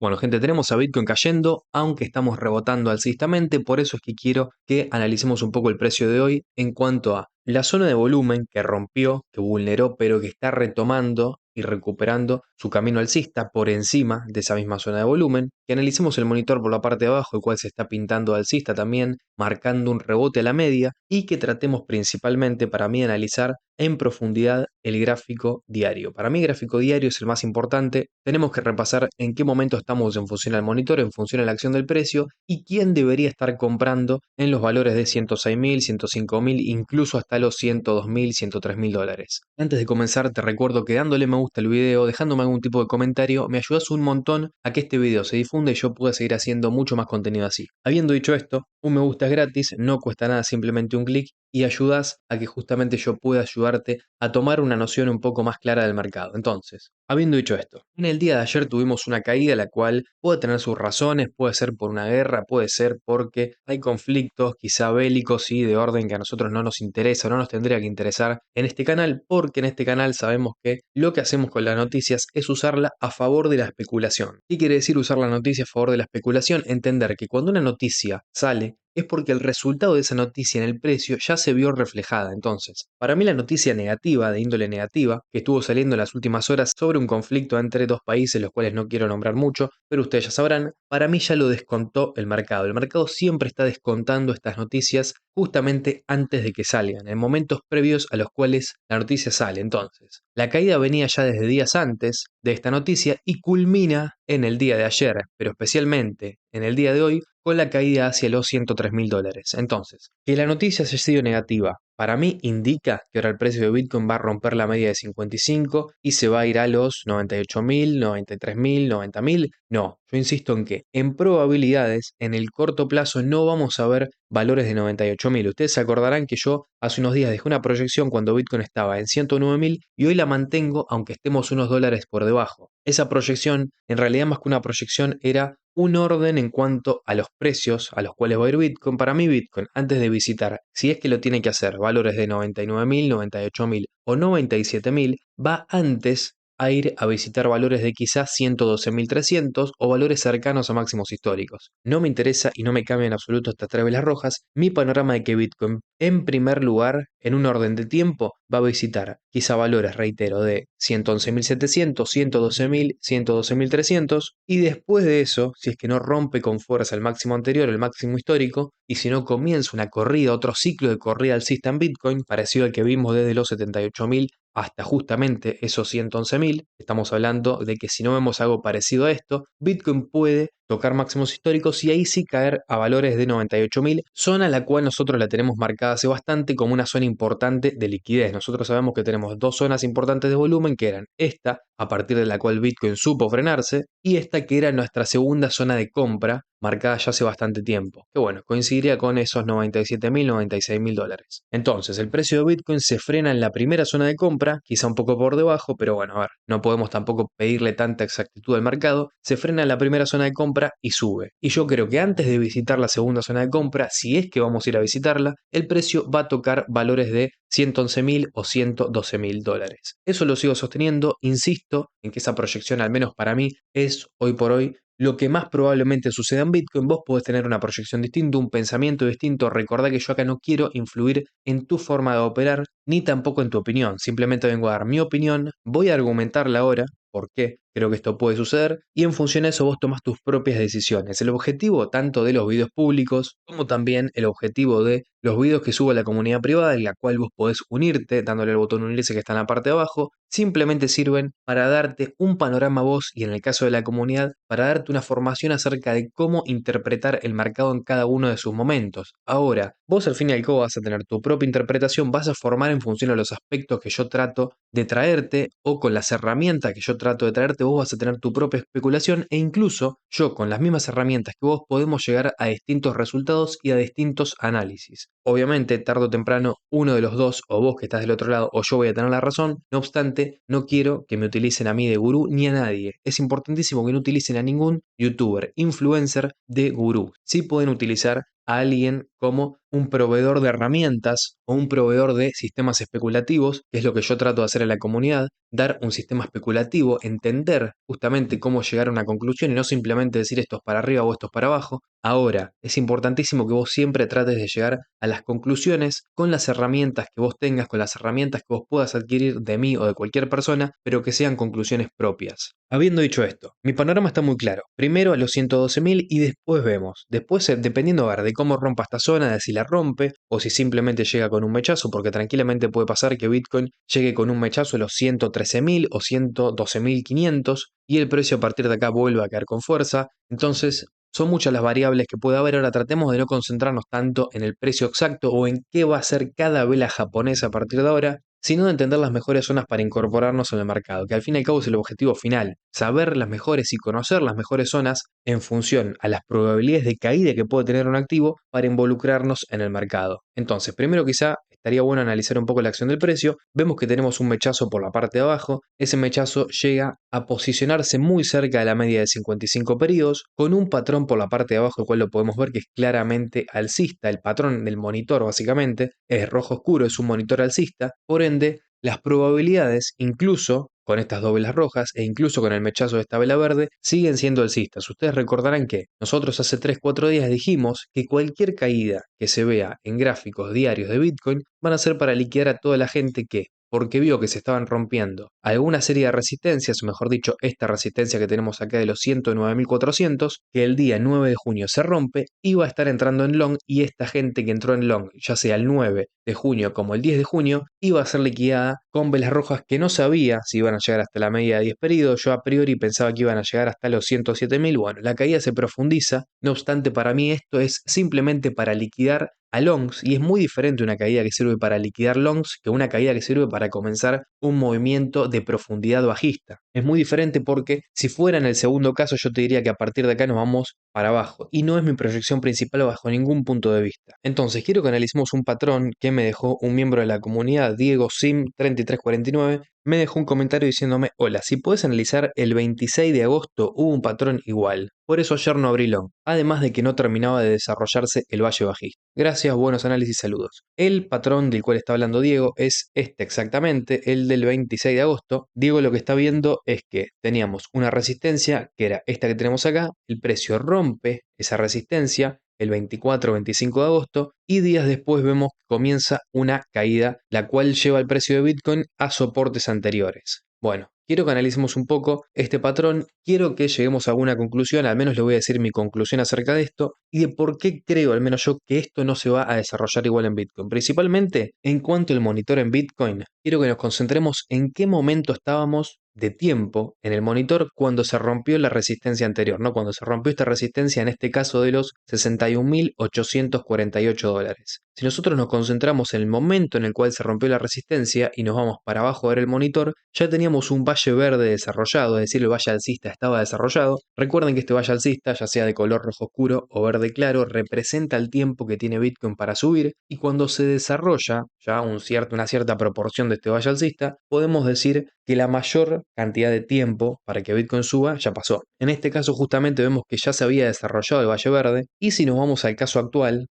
Bueno, gente, tenemos a Bitcoin cayendo, aunque estamos rebotando alcistamente, por eso es que quiero que analicemos un poco el precio de hoy en cuanto a la zona de volumen que rompió, que vulneró, pero que está retomando y recuperando su camino alcista por encima de esa misma zona de volumen, que analicemos el monitor por la parte de abajo, el cual se está pintando alcista también, marcando un rebote a la media, y que tratemos principalmente para mí analizar en profundidad el gráfico diario. Para mí el gráfico diario es el más importante. Tenemos que repasar en qué momento estamos en función al monitor, en función a la acción del precio y quién debería estar comprando en los valores de 106.000, 105.000, incluso hasta los 102.000, 103.000 dólares. Antes de comenzar te recuerdo que dándole me gusta al video, dejándome algún tipo de comentario, me ayudas un montón a que este video se difunda y yo pueda seguir haciendo mucho más contenido así. Habiendo dicho esto, un me gusta es gratis, no cuesta nada, simplemente un clic y ayudas a que justamente yo pueda ayudarte a tomar una noción un poco más clara del mercado. Entonces, habiendo dicho esto, en el día de ayer tuvimos una caída la cual puede tener sus razones, puede ser por una guerra, puede ser porque hay conflictos quizá bélicos y de orden que a nosotros no nos interesa, no nos tendría que interesar en este canal, porque en este canal sabemos que lo que hacemos con las noticias es usarla a favor de la especulación. ¿Qué quiere decir usar la noticia a favor de la especulación? Entender que cuando una noticia sale, es porque el resultado de esa noticia en el precio ya se vio reflejada. Entonces, para mí la noticia negativa, de índole negativa, que estuvo saliendo en las últimas horas sobre un conflicto entre dos países, los cuales no quiero nombrar mucho, pero ustedes ya sabrán, para mí ya lo descontó el mercado. El mercado siempre está descontando estas noticias justamente antes de que salgan, en momentos previos a los cuales la noticia sale. Entonces, la caída venía ya desde días antes de esta noticia y culmina en el día de ayer, pero especialmente en el día de hoy, con la caída hacia los 103.000 dólares. Entonces, que la noticia haya sido negativa, para mí indica que ahora el precio de Bitcoin va a romper la media de 55 y se va a ir a los 98.000, 93.000, 90.000. No, yo insisto en que en probabilidades, en el corto plazo, no vamos a ver valores de 98.000. Ustedes se acordarán que yo hace unos días dejé una proyección cuando Bitcoin estaba en 109.000 y hoy la mantengo aunque estemos unos dólares por debajo. Esa proyección, en realidad más que una proyección, era un orden en cuanto a los precios a los cuales va a ir Bitcoin. Para mí Bitcoin, antes de visitar, si es que lo tiene que hacer, valores de 99.000, 98.000 o 97.000, va antes a ir a visitar valores de quizás 112.300 o valores cercanos a máximos históricos. No me interesa y no me cambia en absoluto estas tres velas rojas. Mi panorama de que Bitcoin, en primer lugar, en un orden de tiempo, va a visitar quizá valores, reitero, de 111.700, 112.000, 112.300 y después de eso, si es que no rompe con fuerza el máximo anterior, el máximo histórico, y si no comienza una corrida, otro ciclo de corrida alcista en Bitcoin, parecido al que vimos desde los 78.000 hasta justamente esos 111.000, estamos hablando de que si no vemos algo parecido a esto, Bitcoin puede tocar máximos históricos y ahí sí caer a valores de 98.000, zona la cual nosotros la tenemos marcada hace bastante como una zona importante de liquidez. Nosotros sabemos que tenemos dos zonas importantes de volumen que eran esta, a partir de la cual Bitcoin supo frenarse, y esta que era nuestra segunda zona de compra, marcada ya hace bastante tiempo, que bueno, coincidiría con esos 97.000, 96.000 dólares. Entonces, el precio de Bitcoin se frena en la primera zona de compra, quizá un poco por debajo, pero bueno, a ver, no podemos tampoco pedirle tanta exactitud al mercado, se frena en la primera zona de compra y sube. Y yo creo que antes de visitar la segunda zona de compra, si es que vamos a ir a visitarla, el precio va a tocar valores de 111.000 o 112.000 dólares. Eso lo sigo sosteniendo, insisto en que esa proyección, al menos para mí, es hoy por hoy lo que más probablemente suceda en Bitcoin. Vos podés tener una proyección distinta, un pensamiento distinto. Recordá que yo acá no quiero influir en tu forma de operar, ni tampoco en tu opinión. Simplemente vengo a dar mi opinión, voy a argumentarla ahora, por qué creo que esto puede suceder, y en función a eso vos tomás tus propias decisiones. El objetivo tanto de los videos públicos, como también el objetivo de los videos que subo a la comunidad privada, en la cual vos podés unirte, dándole el botón unirse que está en la parte de abajo, simplemente sirven para darte un panorama a vos y en el caso de la comunidad, para darte una formación acerca de cómo interpretar el mercado en cada uno de sus momentos. Ahora, vos al fin y al cabo vas a tener tu propia interpretación, vas a formar en función a los aspectos que yo trato de traerte o con las herramientas que yo trato de traerte, vos vas a tener tu propia especulación e incluso yo con las mismas herramientas que vos podemos llegar a distintos resultados y a distintos análisis. Obviamente, tarde o temprano, uno de los dos, o vos que estás del otro lado, o yo voy a tener la razón. No obstante, no quiero que me utilicen a mí de gurú ni a nadie. Es importantísimo que no utilicen a ningún youtuber, influencer de gurú. Sí pueden utilizar a alguien como un proveedor de herramientas o un proveedor de sistemas especulativos, que es lo que yo trato de hacer en la comunidad, dar un sistema especulativo, entender justamente cómo llegar a una conclusión y no simplemente decir esto es para arriba o esto es para abajo. Ahora, es importantísimo que vos siempre trates de llegar a las conclusiones con las herramientas que vos tengas, con las herramientas que vos puedas adquirir de mí o de cualquier persona, pero que sean conclusiones propias. Habiendo dicho esto, mi panorama está muy claro. Primero a los 112.000 y después vemos. Después, dependiendo a ver, de cómo rompa esta zona, de si la rompe o si simplemente llega con un mechazo, porque tranquilamente puede pasar que Bitcoin llegue con un mechazo a los 113.000 o 112.500 y el precio a partir de acá vuelve a caer con fuerza. Entonces, son muchas las variables que puede haber. Ahora tratemos de no concentrarnos tanto en el precio exacto o en qué va a ser cada vela japonesa a partir de ahora, sino de entender las mejores zonas para incorporarnos en el mercado, que al fin y al cabo es el objetivo final, saber las mejores y conocer las mejores zonas en función a las probabilidades de caída que puede tener un activo para involucrarnos en el mercado. Entonces, primero quizá estaría bueno analizar un poco la acción del precio. Vemos que tenemos un mechazo por la parte de abajo. Ese mechazo llega a posicionarse muy cerca de la media de 55 periodos, con un patrón por la parte de abajo, el cual lo podemos ver que es claramente alcista. El patrón del monitor básicamente es rojo oscuro, es un monitor alcista. Por ende, las probabilidades, incluso con estas dobles rojas e incluso con el mechazo de esta vela verde, siguen siendo alcistas. Ustedes recordarán que nosotros hace 3-4 días dijimos que cualquier caída que se vea en gráficos diarios de Bitcoin van a ser para liquidar a toda la gente que, porque vio que se estaban rompiendo alguna serie de resistencias, o mejor dicho, esta resistencia que tenemos acá de los 109.400, que el día 9 de junio se rompe, iba a estar entrando en long y esta gente que entró en long, ya sea el 9 de junio como el 10 de junio, iba a ser liquidada con velas rojas que no sabía si iban a llegar hasta la media de 10 periodos. Yo a priori pensaba que iban a llegar hasta los 107.000. Bueno, la caída se profundiza, no obstante para mí esto es simplemente para liquidar a longs y es muy diferente una caída que sirve para liquidar longs que una caída que sirve para comenzar un movimiento de profundidad bajista. Es muy diferente porque si fuera en el segundo caso yo te diría que a partir de acá nos vamos para abajo y no es mi proyección principal bajo ningún punto de vista. Entonces quiero que analicemos un patrón que me dejó un miembro de la comunidad, Diego Sim 3349, me dejó un comentario diciéndome: hola, si puedes analizar el 26 de agosto hubo un patrón igual. Por eso ayer no abrí long, además de que no terminaba de desarrollarse el valle bajista. Gracias, buenos análisis, saludos. El patrón del cual está hablando Diego es este exactamente, el del 26 de agosto. Diego lo que está viendo es que teníamos una resistencia, que era esta que tenemos acá, el precio rompe esa resistencia el 24-25 de agosto y días después vemos que comienza una caída, la cual lleva el precio de Bitcoin a soportes anteriores. Bueno, quiero que analicemos un poco este patrón, quiero que lleguemos a alguna conclusión, al menos le voy a decir mi conclusión acerca de esto y de por qué creo, al menos yo, que esto no se va a desarrollar igual en Bitcoin. Principalmente, en cuanto al monitor en Bitcoin, quiero que nos concentremos en qué momento estábamos de tiempo en el monitor cuando se rompió la resistencia anterior, ¿no? Cuando se rompió esta resistencia, en este caso de los 61.848 dólares. Si nosotros nos concentramos en el momento en el cual se rompió la resistencia y nos vamos para abajo a ver el monitor, ya teníamos un valle verde desarrollado, es decir, el valle alcista estaba desarrollado. Recuerden que este valle alcista, ya sea de color rojo oscuro o verde claro, representa el tiempo que tiene Bitcoin para subir y cuando se desarrolla ya una cierta proporción de este valle alcista, podemos decir que la mayor cantidad de tiempo para que Bitcoin suba ya pasó. En este caso justamente vemos que ya se había desarrollado el valle verde y si nos vamos al caso actual,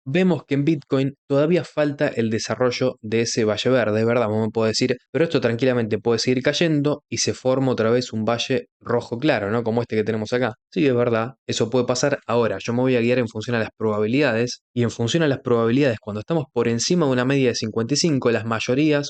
vemos que en Bitcoin todavía falta el desarrollo de ese valle verde, es verdad, vamos a poder decir, pero esto tranquilamente puede seguir cayendo y se forma otra vez un valle rojo claro, ¿no? Como este que tenemos acá. Sí, es verdad, eso puede pasar. Ahora, yo me voy a guiar en función a las probabilidades y en función a las probabilidades, cuando estamos por encima de una media de 55, la mayoría,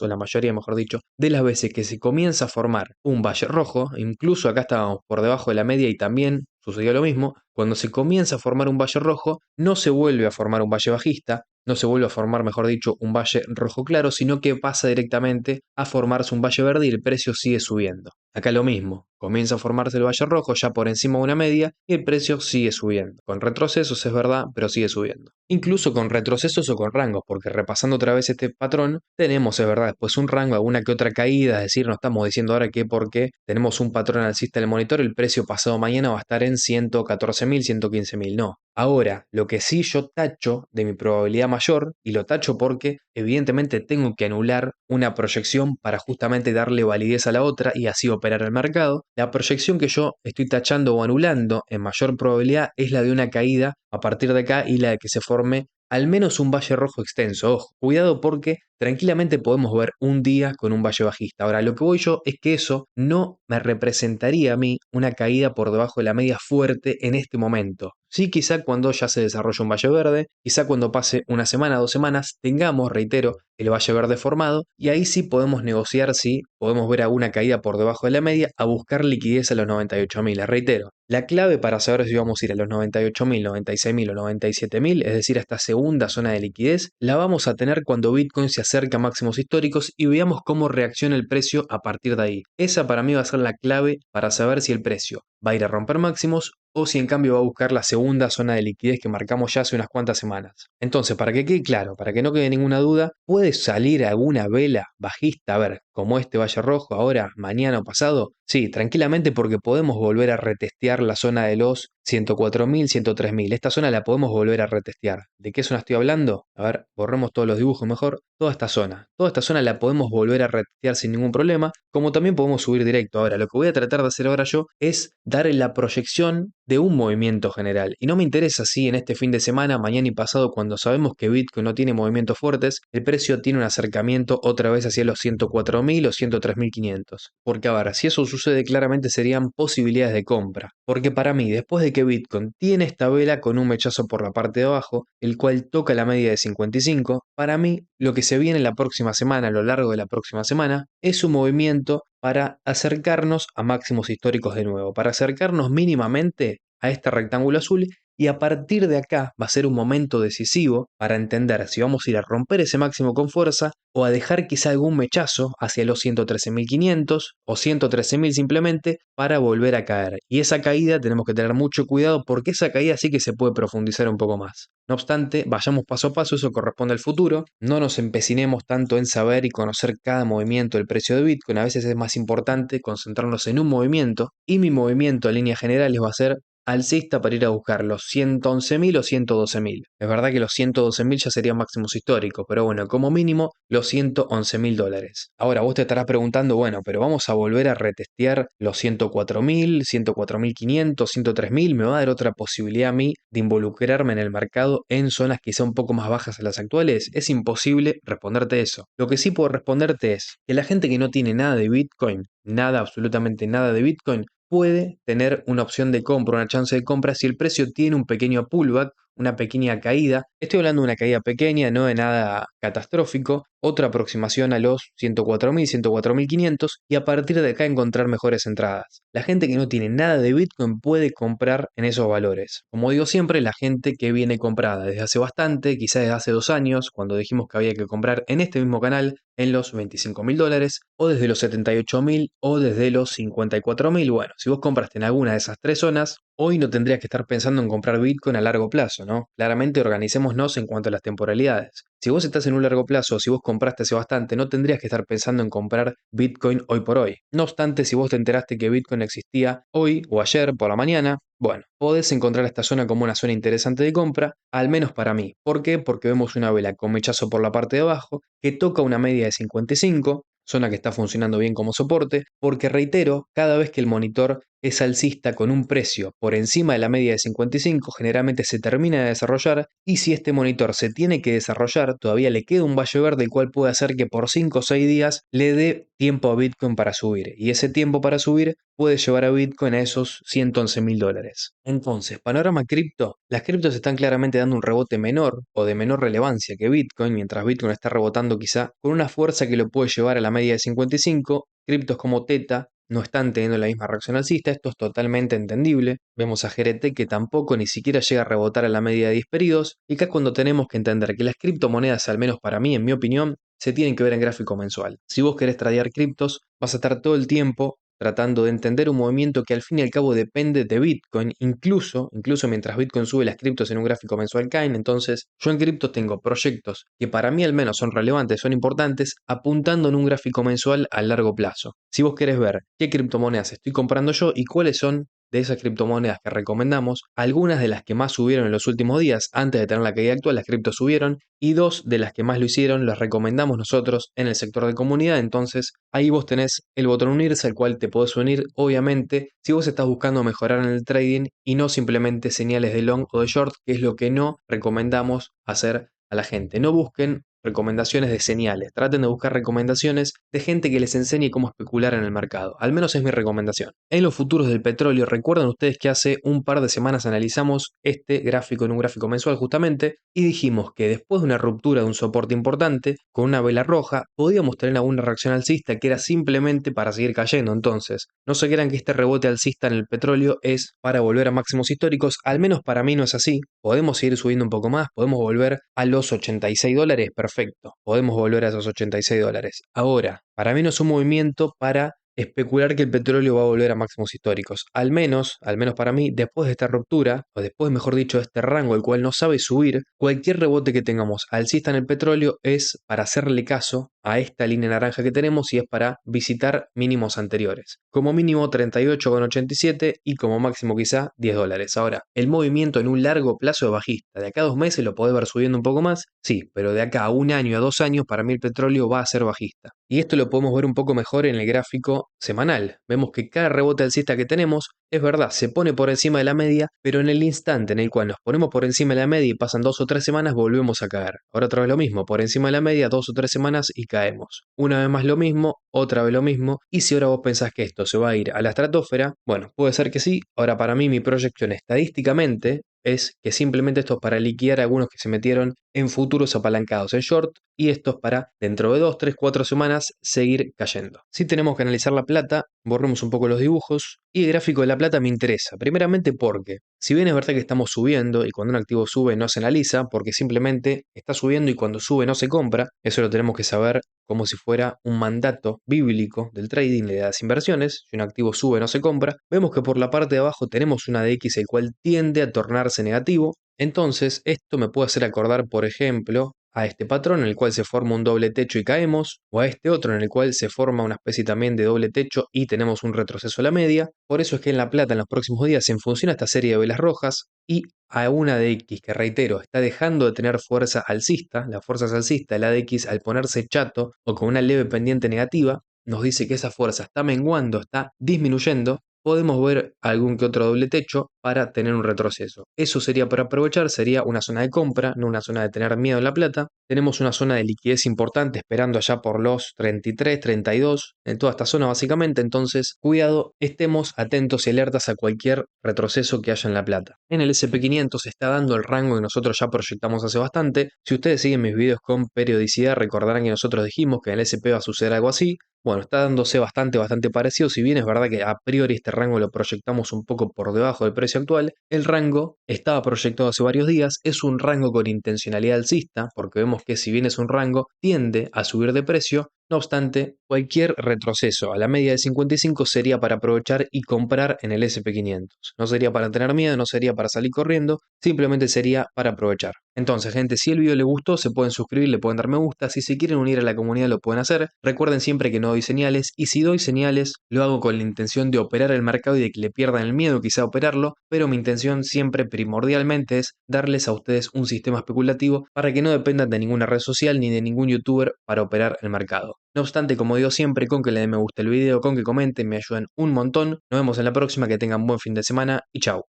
mejor dicho, de las veces que se comienza a formar un valle rojo, incluso acá estábamos por debajo de la media y también sucedió lo mismo, cuando se comienza a formar un valle rojo, no se vuelve a formar un valle bajista, no se vuelve a formar, mejor dicho, un valle rojo claro, sino que pasa directamente a formarse un valle verde y el precio sigue subiendo. Acá lo mismo, comienza a formarse el valle rojo ya por encima de una media y el precio sigue subiendo. Con retrocesos es verdad, pero sigue subiendo. Incluso con retrocesos o con rangos, porque repasando otra vez este patrón, tenemos, es verdad, después un rango, alguna que otra caída, es decir, no estamos diciendo ahora que porque tenemos un patrón alcista en el monitor, el precio pasado mañana va a estar en 114.000, 115.000, no. Ahora, lo que sí yo tacho de mi probabilidad mayor, y lo tacho porque evidentemente tengo que anular una proyección para justamente darle validez a la otra y así operar el mercado, la proyección que yo estoy tachando o anulando en mayor probabilidad es la de una caída a partir de acá y la de que se forme al menos un valle rojo extenso. Ojo, cuidado porque tranquilamente podemos ver un día con un valle bajista. Ahora, lo que voy yo es que eso no me representaría a mí una caída por debajo de la media fuerte en este momento. Sí, quizá cuando ya se desarrolle un valle verde, quizá cuando pase una semana, 2 semanas, tengamos, reitero, el valle verde formado y ahí sí podemos negociar si podemos ver alguna caída por debajo de la media a buscar liquidez a los 98.000. Reitero, la clave para saber si vamos a ir a los 98.000, 96.000 o 97.000, es decir, a esta segunda zona de liquidez, la vamos a tener cuando Bitcoin se acerca a máximos históricos y veamos cómo reacciona el precio a partir de ahí. Esa para mí va a ser la clave para saber si el precio va a ir a romper máximos o si en cambio va a buscar la segunda zona de liquidez que marcamos ya hace unas cuantas semanas. Entonces, para que quede claro, para que no quede ninguna duda, puede salir alguna vela bajista, a ver, como este valle rojo ahora, mañana o pasado. Sí, tranquilamente porque podemos volver a retestear la zona de los 104.000, 103.000. Esta zona la podemos volver a retestear. ¿De qué zona estoy hablando? A ver, borremos todos los dibujos mejor. Toda esta zona. Toda esta zona la podemos volver a retestear sin ningún problema, como también podemos subir directo. Ahora, lo que voy a tratar de hacer ahora yo es dar la proyección de un movimiento general. Y no me interesa si en este fin de semana, mañana y pasado, cuando sabemos que Bitcoin no tiene movimientos fuertes, el precio tiene un acercamiento otra vez hacia los 104.000 o 103.500. Porque a ver, si eso sucede, claramente serían posibilidades de compra. Porque para mí, después de que Bitcoin tiene esta vela con un mechazo por la parte de abajo, el cual toca la media de 55, para mí lo que se viene la próxima semana, a lo largo de la próxima semana, es un movimiento para acercarnos a máximos históricos de nuevo, para acercarnos mínimamente a este rectángulo azul y a partir de acá va a ser un momento decisivo para entender si vamos a ir a romper ese máximo con fuerza o a dejar quizá algún mechazo hacia los 113.500 o 113.000 simplemente para volver a caer. Y esa caída tenemos que tener mucho cuidado porque esa caída sí que se puede profundizar un poco más. No obstante, vayamos paso a paso, eso corresponde al futuro, no nos empecinemos tanto en saber y conocer cada movimiento del precio de Bitcoin, a veces es más importante concentrarnos en un movimiento y mi movimiento en líneas generales va a ser alcista para ir a buscar los 111.000 o 112.000. Es verdad que los 112.000 ya serían máximos históricos, pero bueno, como mínimo los 111.000 dólares. Ahora vos te estarás preguntando, bueno, pero vamos a volver a retestear los 104.000, 104.500, 103.000, ¿me va a dar otra posibilidad a mí de involucrarme en el mercado en zonas quizá un poco más bajas a las actuales? Es imposible responderte eso. Lo que sí puedo responderte es que la gente que no tiene nada de Bitcoin, nada, absolutamente nada de Bitcoin, puede tener una opción de compra, una chance de compra si el precio tiene un pequeño pullback, una pequeña caída. Estoy hablando de una caída pequeña, no de nada catastrófico. Otra aproximación a los 104.000, 104.500 y a partir de acá encontrar mejores entradas. La gente que no tiene nada de Bitcoin puede comprar en esos valores. Como digo siempre, la gente que viene comprada desde hace bastante, quizás desde hace 2 años, cuando dijimos que había que comprar en este mismo canal en los 25.000 dólares, o desde los 78.000 o desde los 54.000. Bueno, si vos compraste en alguna de esas tres zonas, hoy no tendrías que estar pensando en comprar Bitcoin a largo plazo, ¿no? Claramente organicémonos en cuanto a las temporalidades. Si vos estás en un largo plazo o si vos compraste hace bastante, no tendrías que estar pensando en comprar Bitcoin hoy por hoy. No obstante, si vos te enteraste que Bitcoin existía hoy o ayer por la mañana, bueno, podés encontrar esta zona como una zona interesante de compra, al menos para mí. ¿Por qué? Porque vemos una vela con mechazo por la parte de abajo, que toca una media de 55, zona que está funcionando bien como soporte, porque reitero, cada vez que el monitor es alcista con un precio por encima de la media de 55, generalmente se termina de desarrollar y si este monitor se tiene que desarrollar, todavía le queda un valle verde el cual puede hacer que por 5 o 6 días le dé tiempo a Bitcoin para subir y ese tiempo para subir puede llevar a Bitcoin a esos 111.000 dólares. Entonces, panorama cripto, las criptos están claramente dando un rebote menor o de menor relevancia que Bitcoin, mientras Bitcoin está rebotando quizá con una fuerza que lo puede llevar a la media de 55, criptos como Teta no están teniendo la misma reacción alcista, esto es totalmente entendible. Vemos a GRT que tampoco ni siquiera llega a rebotar a la media de 10 periodos, y acá es cuando tenemos que entender que las criptomonedas, al menos para mí, en mi opinión, se tienen que ver en gráfico mensual. Si vos querés tradear criptos, vas a estar todo el tiempo tratando de entender un movimiento que al fin y al cabo depende de Bitcoin, incluso mientras Bitcoin sube, las criptos en un gráfico mensual caen. Entonces yo en criptos tengo proyectos que para mí al menos son relevantes, son importantes, apuntando en un gráfico mensual a largo plazo. Si vos querés ver qué criptomonedas estoy comprando yo y cuáles son de esas criptomonedas que recomendamos, algunas de las que más subieron en los últimos días, antes de tener la caída actual, las criptos subieron, y dos de las que más lo hicieron las recomendamos nosotros en el sector de comunidad. Entonces ahí vos tenés el botón unirse, al cual te podés unir, obviamente, si vos estás buscando mejorar en el trading y no simplemente señales de long o de short, que es lo que no recomendamos hacer a la gente. No busquen recomendaciones de señales, traten de buscar recomendaciones de gente que les enseñe cómo especular en el mercado. Al menos es mi recomendación. En los futuros del petróleo, recuerdan ustedes que hace un par de semanas analizamos este gráfico en un gráfico mensual justamente y dijimos que después de una ruptura de un soporte importante, con una vela roja, podíamos tener alguna reacción alcista que era simplemente para seguir cayendo. Entonces, no se crean que este rebote alcista en el petróleo es para volver a máximos históricos, al menos para mí no es así. Podemos seguir subiendo un poco más, podemos volver a los $86, perfecto, podemos volver a esos $86. Ahora, para mí no es un movimiento para especular que el petróleo va a volver a máximos históricos. Al menos para mí, después de esta ruptura, o después, mejor dicho, de este rango, el cual no sabe subir, cualquier rebote que tengamos alcista en el petróleo es para hacerle caso a esta línea naranja que tenemos y es para visitar mínimos anteriores. Como mínimo 38,87 y como máximo quizá $10. Ahora, el movimiento en un largo plazo es bajista. De acá a 2 meses lo podés ver subiendo un poco más, sí, pero de acá a 1 año, a 2 años, para mí el petróleo va a ser bajista. Y esto lo podemos ver un poco mejor en el gráfico semanal. Vemos que cada rebote alcista que tenemos, es verdad, se pone por encima de la media, pero en el instante en el cual nos ponemos por encima de la media y pasan 2 o 3 semanas, volvemos a caer. Ahora otra vez lo mismo, por encima de la media, 2 o 3 semanas y caemos. Una vez más lo mismo, otra vez lo mismo. Y si ahora vos pensás que esto se va a ir a la estratosfera, bueno, puede ser que sí. Ahora para mí mi proyección estadísticamente es que simplemente esto es para liquidar a algunos que se metieron en futuros apalancados en short y esto es para dentro de 2, 3, 4 semanas seguir cayendo. Si tenemos que analizar la plata, borremos un poco los dibujos y el gráfico de la plata me interesa, primeramente porque si bien es verdad que estamos subiendo y cuando un activo sube no se analiza porque simplemente está subiendo y cuando sube no se compra, eso lo tenemos que saber como si fuera un mandato bíblico del trading y de las inversiones. Si un activo sube no se compra, vemos que por la parte de abajo tenemos una DX el cual tiende a tornarse negativo. Entonces esto me puede hacer acordar, por ejemplo, a este patrón en el cual se forma un doble techo y caemos, o a este otro en el cual se forma una especie también de doble techo y tenemos un retroceso a la media. Por eso es que en la plata en los próximos días, en función a esta serie de velas rojas y a una DX que, reitero, está dejando de tener fuerza alcista, la fuerza alcista de la DX al ponerse chato o con una leve pendiente negativa, nos dice que esa fuerza está menguando, está disminuyendo, podemos ver algún que otro doble techo para tener un retroceso. Eso sería para aprovechar, sería una zona de compra, no una zona de tener miedo en la plata. Tenemos una zona de liquidez importante esperando allá por los 33, 32, en toda esta zona básicamente, entonces cuidado, estemos atentos y alertas a cualquier retroceso que haya en la plata. En el SP500 se está dando el rango que nosotros ya proyectamos hace bastante. Si ustedes siguen mis videos con periodicidad recordarán que nosotros dijimos que en el SP va a suceder algo así. Bueno, está dándose bastante parecido, si bien es verdad que a priori este rango lo proyectamos un poco por debajo del precio actual, el rango estaba proyectado hace varios días, es un rango con intencionalidad alcista, porque vemos que si bien es un rango, tiende a subir de precio. No obstante, cualquier retroceso a la media de 55 sería para aprovechar y comprar en el SP500. No sería para tener miedo, no sería para salir corriendo, simplemente sería para aprovechar. Entonces, gente, si el video les gustó, se pueden suscribir, le pueden dar me gusta. Si se quieren unir a la comunidad, lo pueden hacer. Recuerden siempre que no doy señales, y si doy señales, lo hago con la intención de operar el mercado y de que le pierdan el miedo quizá a operarlo, pero mi intención siempre primordialmente es darles a ustedes un sistema especulativo para que no dependan de ninguna red social ni de ningún youtuber para operar el mercado. No obstante, como digo siempre, con que le den me gusta el video, con que comenten, me ayudan un montón. Nos vemos en la próxima, que tengan buen fin de semana y chau.